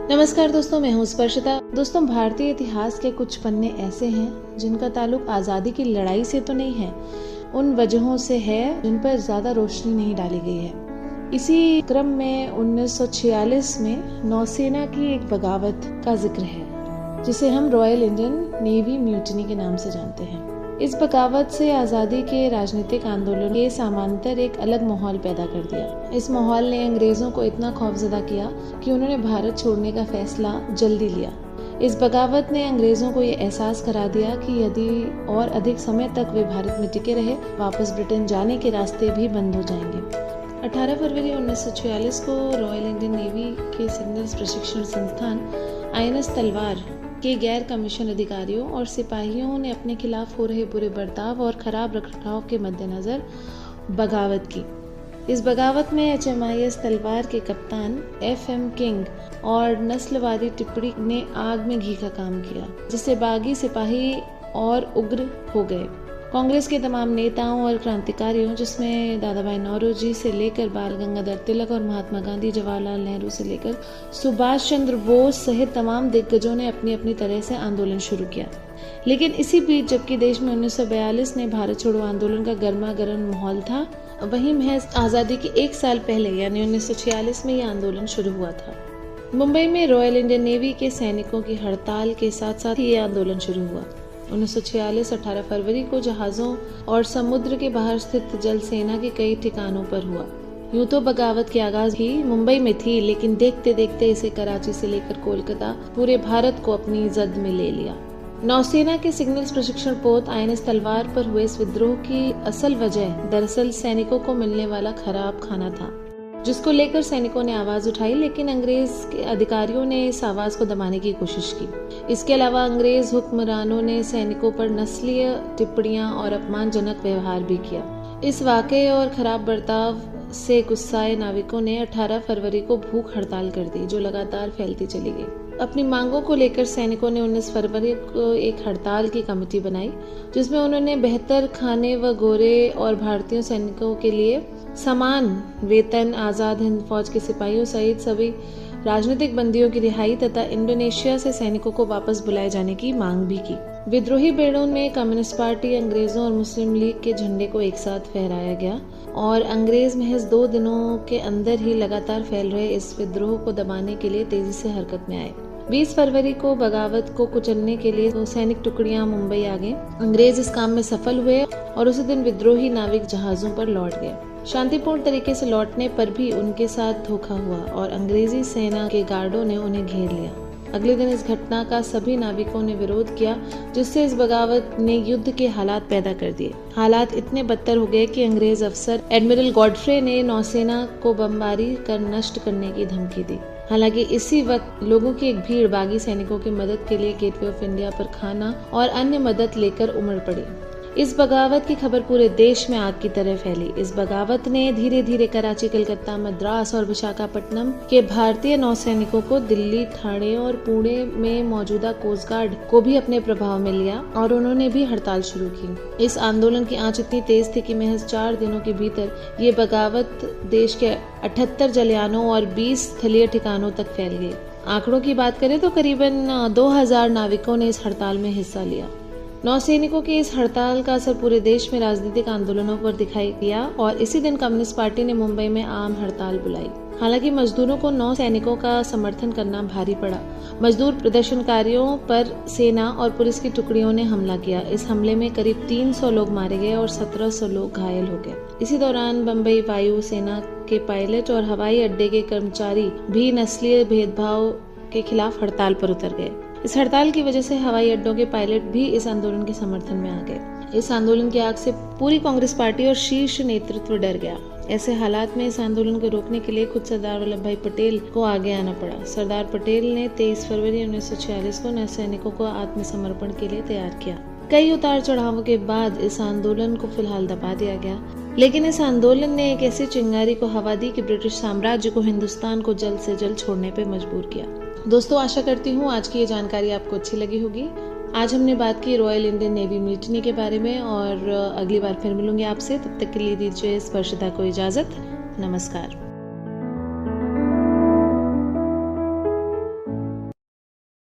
नमस्कार दोस्तों, मैं हूँ स्पर्शिता। दोस्तों, भारतीय इतिहास के कुछ पन्ने ऐसे हैं जिनका ताल्लुक आज़ादी की लड़ाई से तो नहीं है, उन वजहों से है जिन पर ज़्यादा रोशनी नहीं डाली गई है। इसी क्रम में 1946 में नौसेना की एक बगावत का जिक्र है जिसे हम रॉयल इंडियन नेवी म्यूटिनी के नाम से जानते हैं। इस बगावत से आज़ादी के राजनीतिक आंदोलन के समांतर एक अलग माहौल पैदा कर दिया। इस माहौल ने अंग्रेजों को इतना खौफजदा किया कि उन्होंने भारत छोड़ने का फैसला जल्दी लिया। इस बगावत ने अंग्रेजों को ये एहसास करा दिया कि यदि और अधिक समय तक वे भारत में टिके रहे, वापस ब्रिटेन जाने के रास्ते भी बंद हो जाएंगे। 18 फरवरी 1946 को रॉयल इंडियन नेवी के सिग्नल्स प्रशिक्षण संस्थान INS तलवार के गैर कमीशन अधिकारियों और सिपाहियों ने अपने खिलाफ हो रहे बुरे बर्ताव और खराब रखरखाव के मद्देनजर बगावत की। इस बगावत में HMIS तलवार के कप्तान FM किंग और नस्लवादी टिप्पणी ने आग में घी का काम किया, जिससे बागी सिपाही और उग्र हो गए। कांग्रेस के तमाम नेताओं और क्रांतिकारियों, जिसमें दादाभाई नौरोजी से लेकर बाल गंगाधर तिलक और महात्मा गांधी, जवाहरलाल नेहरू से लेकर सुभाष चंद्र बोस सहित तमाम दिग्गजों ने अपनी अपनी तरह से आंदोलन शुरू किया। लेकिन इसी बीच जबकि देश में 1942 में भारत छोड़ो आंदोलन का गर्मा गर्म माहौल था, वहीं महज आज़ादी के एक साल पहले यानी 1946 में यह आंदोलन शुरू हुआ था। मुंबई में रॉयल इंडियन नेवी के सैनिकों की हड़ताल के साथ साथ ही ये आंदोलन शुरू हुआ। 1946 18 फरवरी को जहाजों और समुद्र के बाहर स्थित जल सेना के कई ठिकानों पर हुआ। यूं तो बगावत की आगाज ही मुंबई में थी, लेकिन देखते देखते इसे कराची से लेकर कोलकाता पूरे भारत को अपनी जद में ले लिया। नौसेना के सिग्नल्स प्रशिक्षण पोत INS तलवार पर हुए इस विद्रोह की असल वजह दरअसल सैनिकों को मिलने वाला खराब खाना था, जिसको लेकर सैनिकों ने आवाज उठाई, लेकिन अंग्रेज के अधिकारियों ने इस आवाज को दबाने की कोशिश की। इसके अलावा अंग्रेज हुक्मरानों ने सैनिकों पर नस्लीय टिप्पणियां और अपमानजनक व्यवहार भी किया। इस वाकये और खराब बर्ताव से गुस्साए नाविकों ने 18 फरवरी को भूख हड़ताल कर दी, जो लगातार फैलती चली गई। अपनी मांगों को लेकर सैनिकों ने 19 फरवरी को एक हड़ताल की कमेटी बनाई, जिसमें उन्होंने बेहतर खाने व गोरे और भारतीय सैनिकों के लिए समान वेतन, आजाद हिंद फौज के सिपाहियों सहित सभी राजनीतिक बंदियों की रिहाई तथा इंडोनेशिया से सैनिकों को वापस बुलाए जाने की मांग भी की। विद्रोही बेड़ों में कम्युनिस्ट पार्टी, अंग्रेजों और मुस्लिम लीग के झंडे को एक साथ फहराया गया और अंग्रेज महज 2 दिनों के अंदर ही लगातार फैल रहे इस विद्रोह को दबाने के लिए तेजी से हरकत में आए। 20 फरवरी को बगावत को कुचलने के लिए सैनिक टुकड़ियां मुंबई आ गईं। अंग्रेज इस काम में सफल हुए और उसी दिन विद्रोही नाविक जहाजों पर लौट गए। शांतिपूर्ण तरीके से लौटने पर भी उनके साथ धोखा हुआ और अंग्रेजी सेना के गार्डों ने उन्हें घेर लिया। अगले दिन इस घटना का सभी नाविकों ने विरोध किया, जिससे इस बगावत ने युद्ध के हालात पैदा कर दिए। हालात इतने बदतर हो गए कि अंग्रेज अफसर एडमिरल गॉडफ्रे ने नौसेना को बमबारी कर नष्ट करने की धमकी दी। हालांकि इसी वक्त लोगों की एक भीड़ बागी सैनिकों की मदद के लिए गेटवे ऑफ इंडिया पर खाना और अन्य मदद लेकर उमड़ पड़ी। इस बगावत की खबर पूरे देश में आग की तरह फैली। इस बगावत ने धीरे धीरे कराची, कलकत्ता, मद्रास और विशाखापट्टनम के भारतीय नौसैनिकों को दिल्ली, ठाणे और पुणे में मौजूदा कोस्ट गार्ड को भी अपने प्रभाव में लिया और उन्होंने भी हड़ताल शुरू की। इस आंदोलन की आंच इतनी तेज थी कि महज 4 दिनों के भीतर ये बगावत देश के 78 जलयानों और 20 स्थलीय ठिकानों तक फैल गई। आंकड़ों की बात करें तो करीबन 2000 नाविकों ने इस हड़ताल में हिस्सा लिया। नौसैनिकों की इस हड़ताल का असर पूरे देश में राजनीतिक आंदोलनों पर दिखाई दिया और इसी दिन कम्युनिस्ट पार्टी ने मुंबई में आम हड़ताल बुलाई। हालांकि मजदूरों को नौसैनिकों का समर्थन करना भारी पड़ा। मजदूर प्रदर्शनकारियों पर सेना और पुलिस की टुकड़ियों ने हमला किया। इस हमले में करीब 300 लोग मारे गए और 1700 लोग घायल हो गए। इसी दौरान बम्बई वायु सेना के पायलट और हवाई अड्डे के कर्मचारी भी नस्लीय भेदभाव के खिलाफ हड़ताल पर उतर गए। इस हड़ताल की वजह से हवाई अड्डों के पायलट भी इस आंदोलन के समर्थन में आ गए। इस आंदोलन की आग से पूरी कांग्रेस पार्टी और शीर्ष नेतृत्व डर गया। ऐसे हालात में इस आंदोलन को रोकने के लिए खुद सरदार वल्लभ भाई पटेल को आगे आना पड़ा। सरदार पटेल ने 23 फरवरी 1946 को नौसैनिकों को आत्मसमर्पण के लिए तैयार किया। कई उतार चढ़ावों के बाद इस आंदोलन को फिलहाल दबा दिया गया, लेकिन इस आंदोलन ने एक ऐसी चिंगारी को हवा दी कि ब्रिटिश साम्राज्य को हिंदुस्तान को जल्द से जल्द छोड़ने पर मजबूर किया। दोस्तों, आशा करती हूँ आज की ये जानकारी आपको अच्छी लगी होगी। आज हमने बात की रॉयल इंडियन नेवी म्यूटिनी के बारे में और अगली बार फिर मिलूंगी आपसे। तब तक के लिए दीजिए स्पर्शिता को इजाजत। नमस्कार।